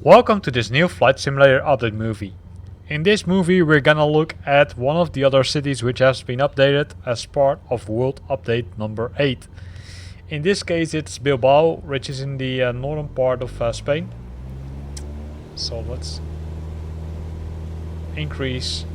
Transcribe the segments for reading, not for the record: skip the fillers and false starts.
Welcome to this new flight simulator update movie. In this movie we're gonna look at one of the other cities which has been updated as part of World Update number 8. In this case it's Bilbao, which is in the northern part of Spain. So let's increase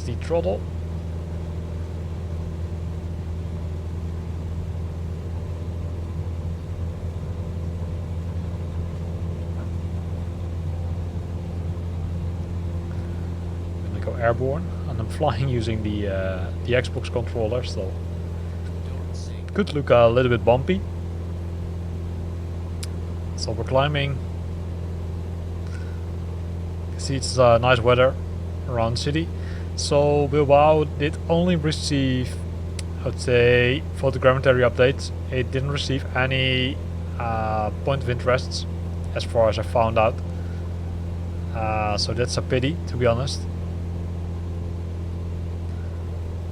the throttle. Airborne, and I'm flying using the Xbox controller, so could look a little bit bumpy. So we're climbing. You see it's nice weather around the city. So Bilbao did only receive, I would say, photogrammetry updates. It didn't receive any point of interest as far as I found out. So that's a pity, to be honest.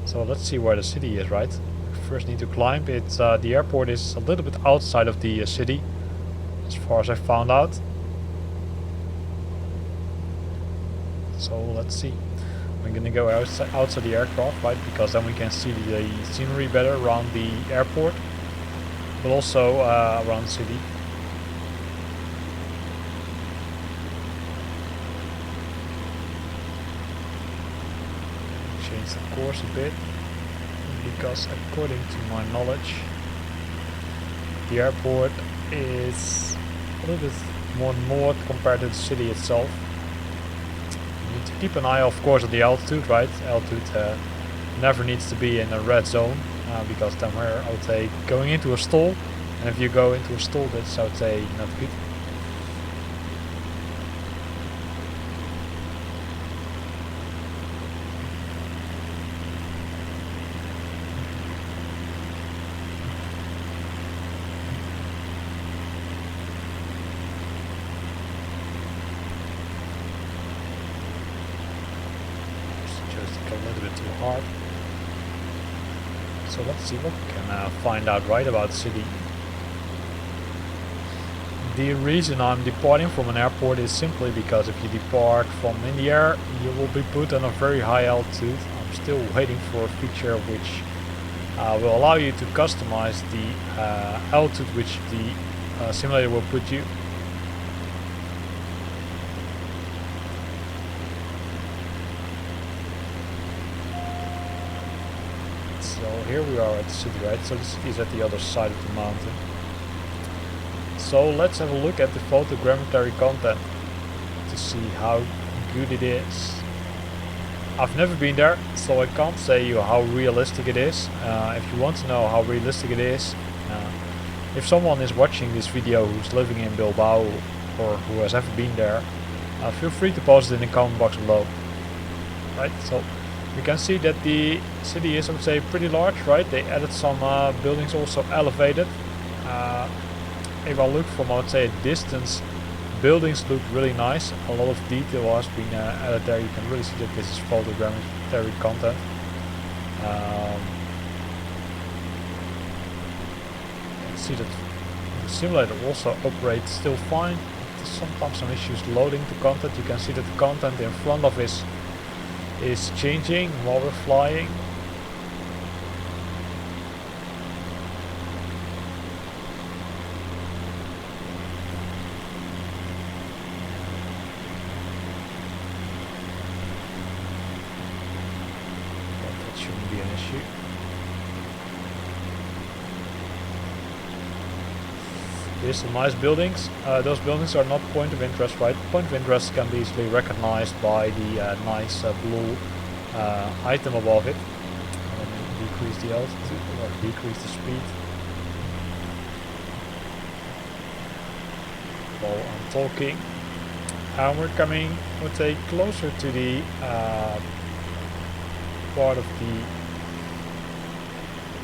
So let's see where the city is, right? First need to climb. It's the airport is a little bit outside of the city, as far as I found out. So let's see. We're gonna go outside the aircraft, right? Because then we can see the scenery better around the airport, but also around the city. Change the course a bit, because according to my knowledge the airport is a little bit more north compared to the city itself. You need to keep an eye, of course, on the altitude, right? Altitude never needs to be in a red zone, because then we're, I would say, going into a stall, and if you go into a stall, that's, I would say, not good. Hard. So let's see what we can find out right about the city. The reason I'm departing from an airport is simply because if you depart from in the air, you will be put on a very high altitude. I'm still waiting for a feature which will allow you to customize the altitude which the simulator will put you. So here we are at the city, right? So the city is at the other side of the mountain. So let's have a look at the photogrammetry content to see how good it is. I've never been there, so I can't say you how realistic it is. If you want to know how realistic it is, if someone is watching this video who's living in Bilbao or who has ever been there, feel free to post it in the comment box below. Right, so you can see that the city is, I would say, pretty large, right? They added some buildings also elevated. If I look from, I would say, a distance, buildings look really nice. A lot of detail has been added there. You can really see that this is photogrammetry content. You can see that the simulator also operates still fine. There's sometimes some issues loading the content. You can see that the content in front of us is changing while we're flying. But that shouldn't be an issue. Here's some nice buildings. Those buildings are not point of interest, right? Point of interest can be easily recognized by the nice blue item above it. Decrease the altitude or decrease the speed. While I'm talking, and we're coming, I would say, closer to the part of the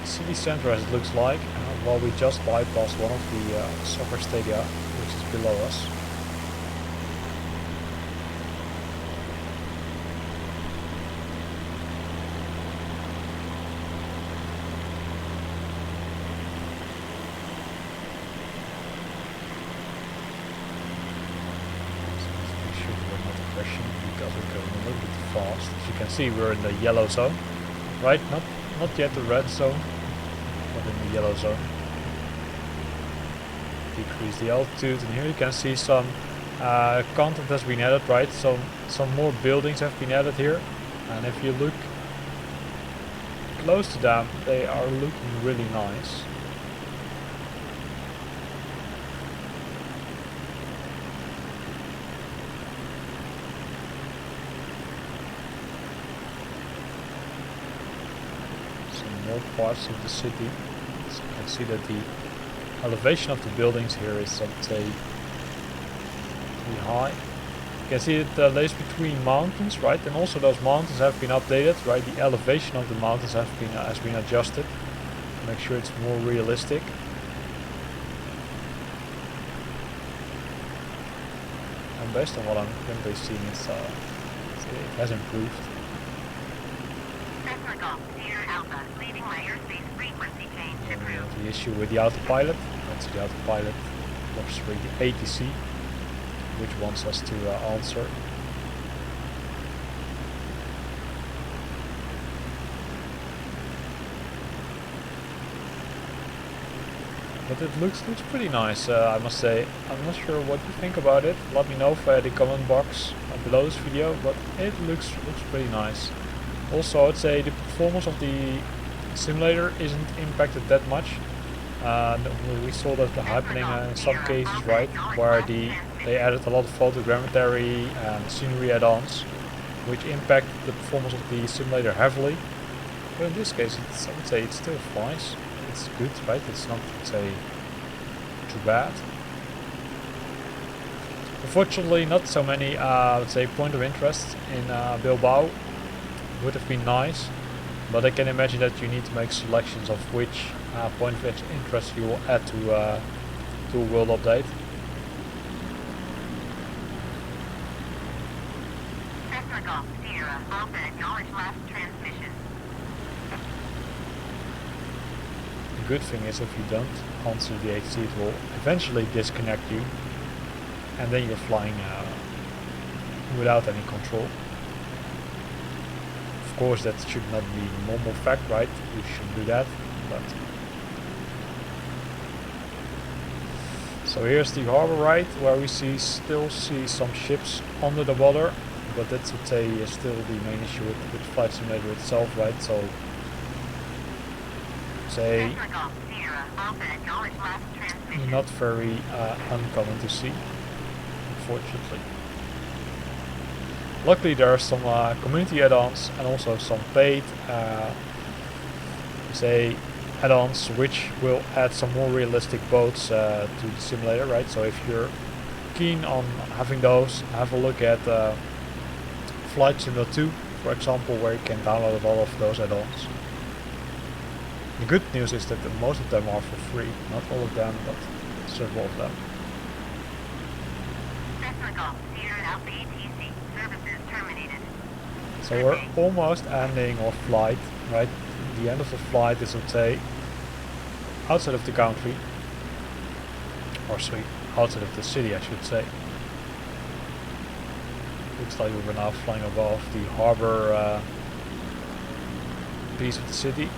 city center as it looks like, while we just bypassed one of the soccer stadia which is below us. a little bit fast. As you can see, we're in the yellow zone, right? Not yet the red zone, but in the yellow zone. Decrease the altitude, and here you can see some content has been added, right? So some more buildings have been added here, and if you look close to them, they are looking really nice. Some more parts of the city. So you can see that the elevation of the buildings here is, I'd say, pretty high. You can see it lays between mountains, right? And also those mountains have been updated, right? The elevation of the mountains has been adjusted to make sure it's more realistic. And based on what I'm currently seeing, it has improved. The issue with the autopilot. That's the autopilot looks for the ATC, which wants us to answer. But it looks pretty nice, I must say. I'm not sure what you think about it. Let me know via the comment box below this video, but it looks pretty nice. Also, I'd say the performance of the simulator isn't impacted that much. We saw that happening in some cases, right, where they added a lot of photogrammetry and scenery add-ons, which impact the performance of the simulator heavily. But in this case, I would say it still flies. It's good, right? It's not, say, too bad. Unfortunately, not so many, let's say, point of interest in Bilbao. Would have been nice, but I can imagine that you need to make selections of which point of interest you will add to a World Update. The good thing is, if you don't answer the ATC, it will eventually disconnect you, and then you're flying without any control. Of course, that should not be a normal fact, right? You shouldn't do that. But so here's the harbor, right, where we still see some ships under the water, but that's, I'd say, still the main issue with Flight Simulator itself, right? So, say, not very uncommon to see, unfortunately. Luckily, there are some community add-ons and also some paid, say, add-ons which will add some more realistic boats to the simulator, right? So if you're keen on having those, have a look at Flight Simulator 2, for example, where you can download all of those add-ons. The good news is that most of them are for free, not all of them, but several of them. So we're almost ending our flight, right? The end of the flight is, let's say, outside of the country, or sorry, outside of the city, I should say. Looks like we're now flying above the harbor piece of the city.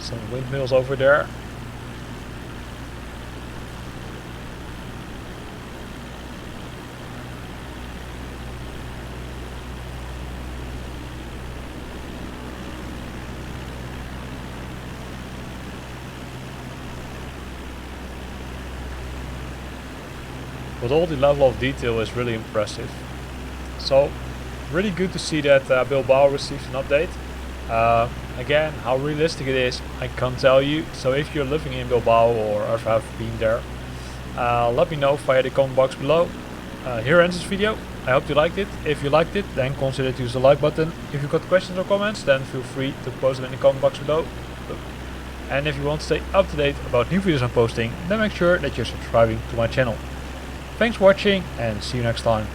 Some windmills over there. But all the level of detail is really impressive. So, really good to see that Bilbao received an update. Again, how realistic it is, I can't tell you. So if you're living in Bilbao or have been there, let me know via the comment box below. Here ends this video. I hope you liked it. If you liked it, then consider to use the like button. If you've got questions or comments, then feel free to post them in the comment box below. And if you want to stay up to date about new videos I'm posting, then make sure that you're subscribing to my channel. Thanks for watching and see you next time.